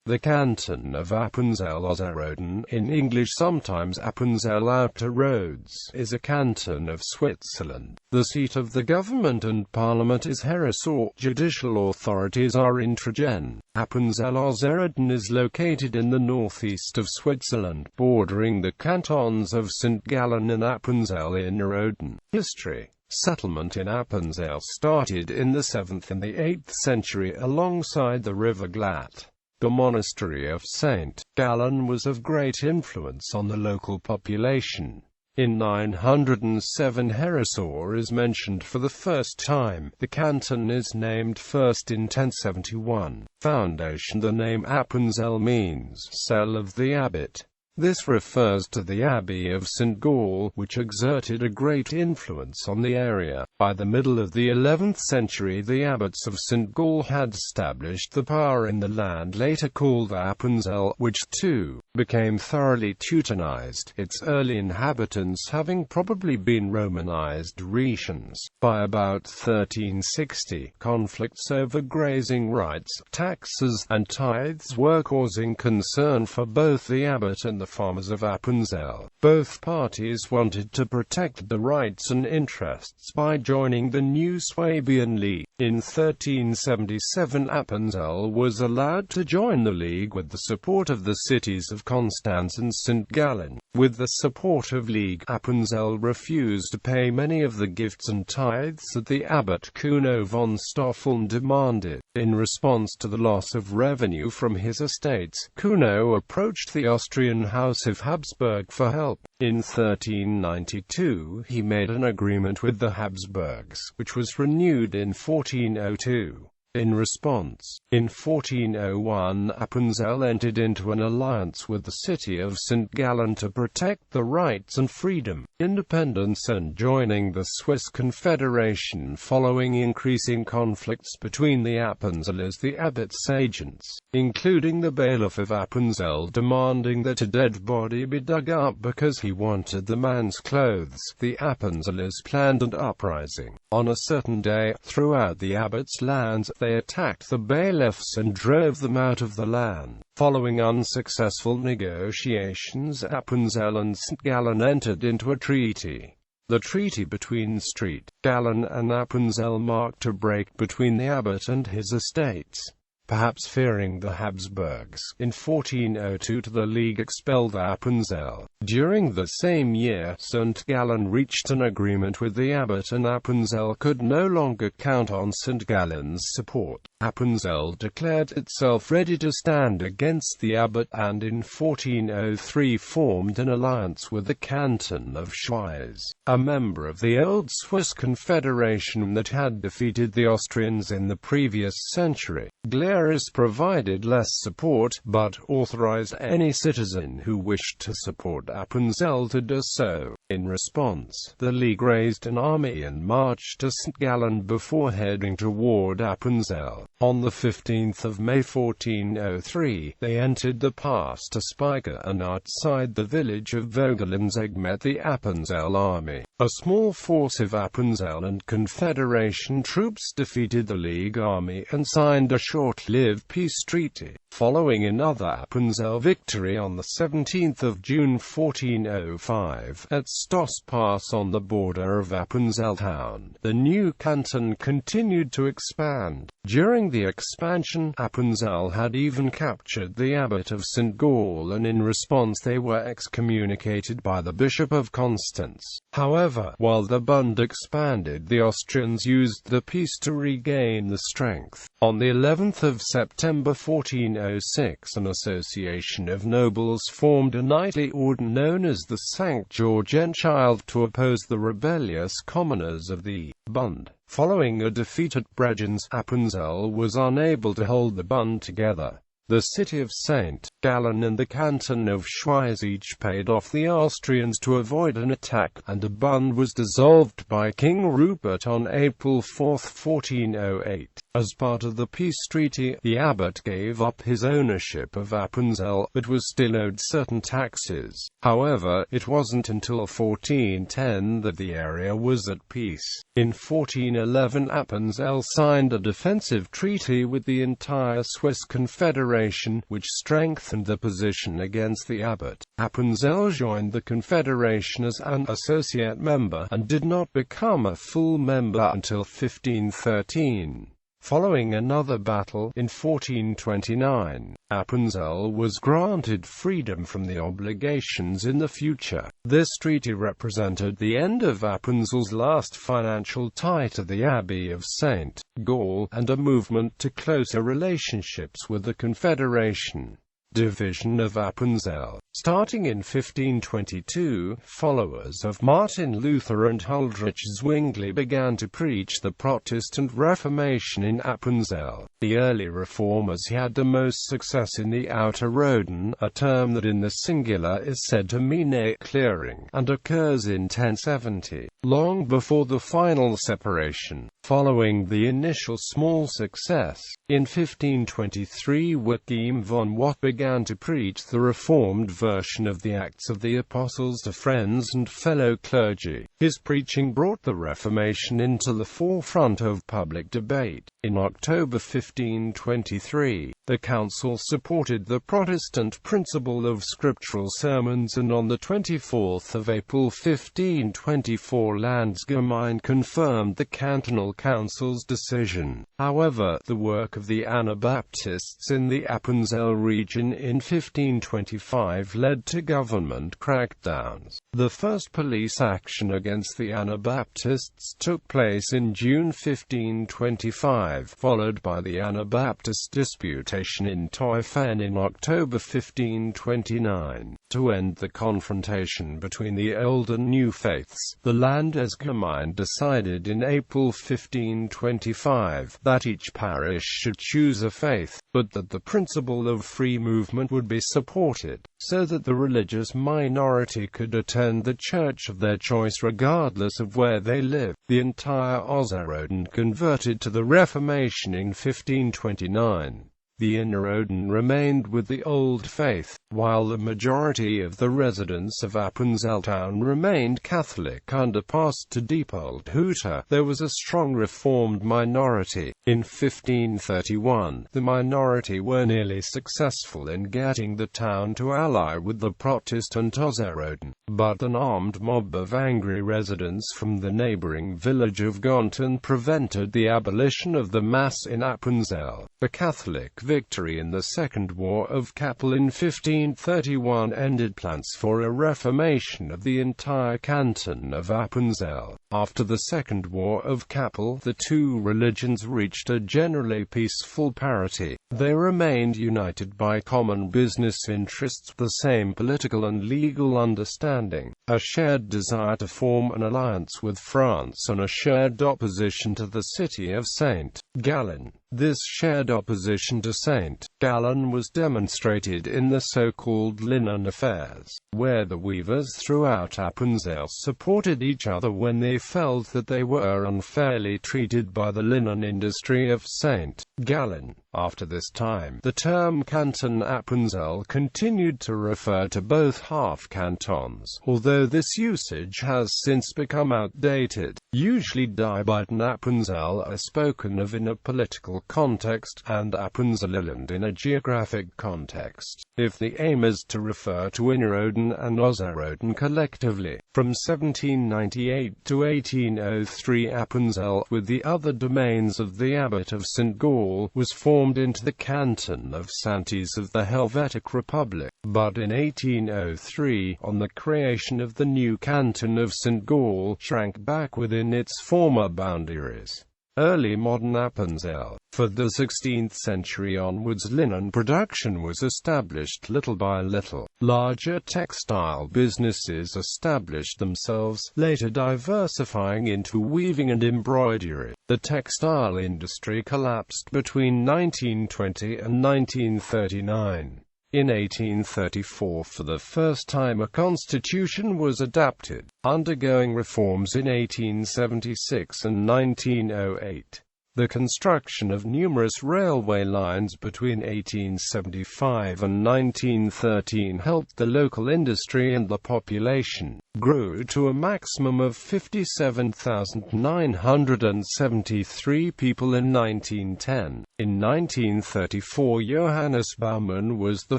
The canton of Appenzell Ausserrhoden, in English sometimes Appenzell Outer Rhodes, is a canton of Switzerland. The seat of the government and parliament is Herisau. Judicial authorities are in Trogen.Appenzell Ausserrhoden is located in the northeast of Switzerland, bordering the cantons of St.Gallen and Appenzell Innerrhoden. History. Settlement in Appenzell started in the 7th and the 8th century alongside the river Glatt. The monastery of St.Gallen was of great influence on the local population. In 907 Herisau is mentioned for the first time. The canton is named first in 1071. Foundation. The name Appenzell means cell of the abbot. This refers to the Abbey of St. Gall, which exerted a great influence on the area. By the middle of the 11th century the abbots of St. Gall had established the power in the land later called Appenzell, which, too, became thoroughly Teutonized, its early inhabitants having probably been Romanized Rhaetians. By about 1360, conflicts over grazing rights, taxes, and tithes were causing concern for both the abbot and the farmers of Appenzell. Both parties wanted to protect the rights and interests by joining the new Swabian League. In 1377 Appenzell was allowed to join the league with the support of the cities of Constance and St. Gallen. With the support of League, Appenzell refused to pay many of the gifts and tithes that the abbot Kuno von Staffeln demanded. In response to the loss of revenue from his estates, Kuno approached the Austrian House of Habsburg for help. In 1392, he made an agreement with the Habsburgs, which was renewed in 1402. In response, in 1401 Appenzell entered into an alliance with the city of St. Gallen to protect the rights and freedom, independence and joining the Swiss Confederation following increasing conflicts between the Appenzellers, the abbot's agents, including the bailiff of Appenzell, demanding that a dead body be dug up because he wanted the man's clothes. The Appenzellers planned an uprising. On a certain day, throughout the abbot's lands, they attacked the bailiffs and drove them out of the land. Following unsuccessful negotiations, Appenzell and St. Gallen entered into a treaty. The treaty between St.Gallen and Appenzell marked a break between the abbot and his estates. Perhaps fearing the Habsburgs, in 1402 the League expelled Appenzell. During the same year, St. Gallen reached an agreement with the abbot and Appenzell could no longer count on St. Gallen's support. Appenzell declared itself ready to stand against the abbot and in 1403 formed an alliance with the canton of Schwyz, a member of the old Swiss Confederation that had defeated the Austrians in the previous century. Glarus provided less support, but authorized any citizen who wished to support Appenzell to do so. In response, the League raised an army and marched to St. Gallen before heading toward Appenzell. On the 15th of May 1403, they entered the pass to Speicher and outside the village of Vogelenzeg met the Appenzell army. A small force of Appenzell and Confederation troops defeated the League army and signed a short-lived peace treaty. Following another Appenzell victory on the 17th of June 1405, at Stoss Pass on the border of Appenzell town, the new canton continued to expand. During the expansion, Appenzell had even captured the abbot of St. Gall and in response they were excommunicated by the Bishop of Constance. However, while the Bund expanded, the Austrians used the peace to regain the strength. On the 11th of September 1406 an association of nobles formed a knightly order known as the St. George and Child to oppose the rebellious commoners of the Bund. Following a defeat at Bregenz, Appenzell was unable to hold the Bund together. The city of St. Gallen and the canton of Schwyz each paid off the Austrians to avoid an attack, and a Bund was dissolved by King Rupert on April 4, 1408. As part of the peace treaty, the abbot gave up his ownership of Appenzell, but was still owed certain taxes. However, it wasn't until 1410 that the area was at peace. In 1411 Appenzell signed a defensive treaty with the entire Swiss Confederation Confederation, which strengthened the position against the abbot. Appenzell joined the Confederation as an associate member, and did not become a full member until 1513. Following another battle, in 1429, Appenzell was granted freedom from the obligations in the future. This treaty represented the end of Appenzell's last financial tie to the Abbey of St.Gallen, and a movement to closer relationships with the Confederation. Division of Appenzell. Starting in 1522, followers of Martin Luther and Huldrych Zwingli began to preach the Protestant Reformation in Appenzell. The early reformers had the most success in the Outer Rhoden, a term that in the singular is said to mean a clearing, and occurs in 1070, long before the final separation. Following the initial small success, in 1523 Joachim von Watt began to preach the reformed version of the Acts of the Apostles to friends and fellow clergy. His preaching brought the Reformation into the forefront of public debate. In October 1523, the council supported the Protestant principle of scriptural sermons, and on the 24th of April 1524 Landsgemeinde confirmed the cantonal council's decision. However, the work of the Anabaptists in the Appenzell region in 1525 led to government crackdowns. The first police action against the Anabaptists took place in June 1525, followed by the Anabaptist disputation in Teufen in October 1529. To end the confrontation between the old and new faiths, the Landesgemeinde decided in April 1525 that each parish should choose a faith, but that the principle of free movement would be supported, so that the religious minority could attend the church of their choice regardless of where they lived. The entire Ausserrhoden converted to the Reformation in 1529. The Innerrhoden remained with the old faith, while the majority of the residents of Appenzell town remained Catholic under Post to Dieppoldhuter. There was a strong Reformed minority. In 1531, the minority were nearly successful in getting the town to ally with the Protestant Ausserrhoden, but an armed mob of angry residents from the neighboring village of Canton prevented the abolition of the Mass in Appenzell. The Catholic victory in the Second War of Kappel in 1531 ended plans for a reformation of the entire canton of Appenzell. After the Second War of Kappel, the two religions reached a generally peaceful parity. They remained united by common business interests, the same political and legal understanding, a shared desire to form an alliance with France, and a shared opposition to the city of St.Gallen. This shared opposition to St.Gallen was demonstrated in the so-called linen affairs, where the weavers throughout Appenzell supported each other when they felt that they were unfairly treated by the linen industry of St.Gallen. After this time, the term canton Appenzell continued to refer to both half-cantons, although this usage has since become outdated. Usually Diebiten Appenzell are spoken of in a political context, and Appenzellerland in a geographic context, if the aim is to refer to Innerrhoden and Ausserrhoden collectively. From 1798 to 1803 Appenzell, with the other domains of the Abbot of St.Gallen, was formed into the canton of Santis of the Helvetic Republic, but in 1803, on the creation of the new canton of St.Gallen, shrank back within its former boundaries. Early modern Appenzell. For the 16th century onwards, linen production was established little by little. Larger textile businesses established themselves, later diversifying into weaving and embroidery. The textile industry collapsed between 1920 and 1939. In 1834, for the first time, a constitution was adopted, undergoing reforms in 1876 and 1908. The construction of numerous railway lines between 1875 and 1913 helped the local industry and the population. grew to a maximum of 57,973 people in 1910. In 1934, Johannes Baumann was the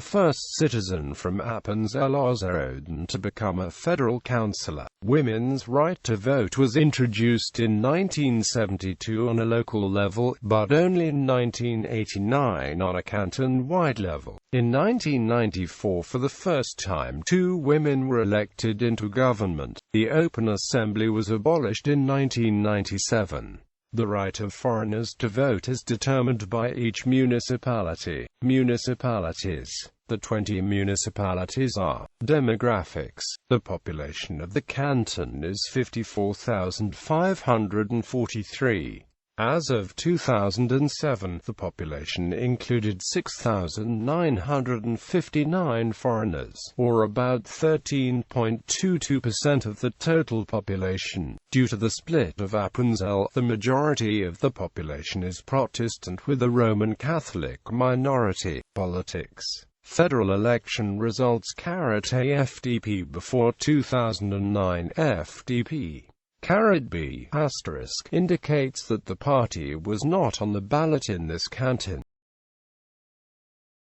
first citizen from Appenzell Ausserrhoden to become a federal councillor. Women's right to vote was introduced in 1972 on a local level, but only in 1989 on a canton-wide level. In 1994, for the first time, 2 women were elected into government. The open assembly was abolished in 1997. The right of foreigners to vote is determined by each municipality. Municipalities. The 20 municipalities are. Demographics. The population of the canton is 54,543. As of 2007, the population included 6,959 foreigners, or about 13.22% of the total population. Due to the split of Appenzell, the majority of the population is Protestant with a Roman Catholic minority. Politics. Federal election results: (A) FDP before 2009, FDP. (B) * indicates that the party was not on the ballot in this canton.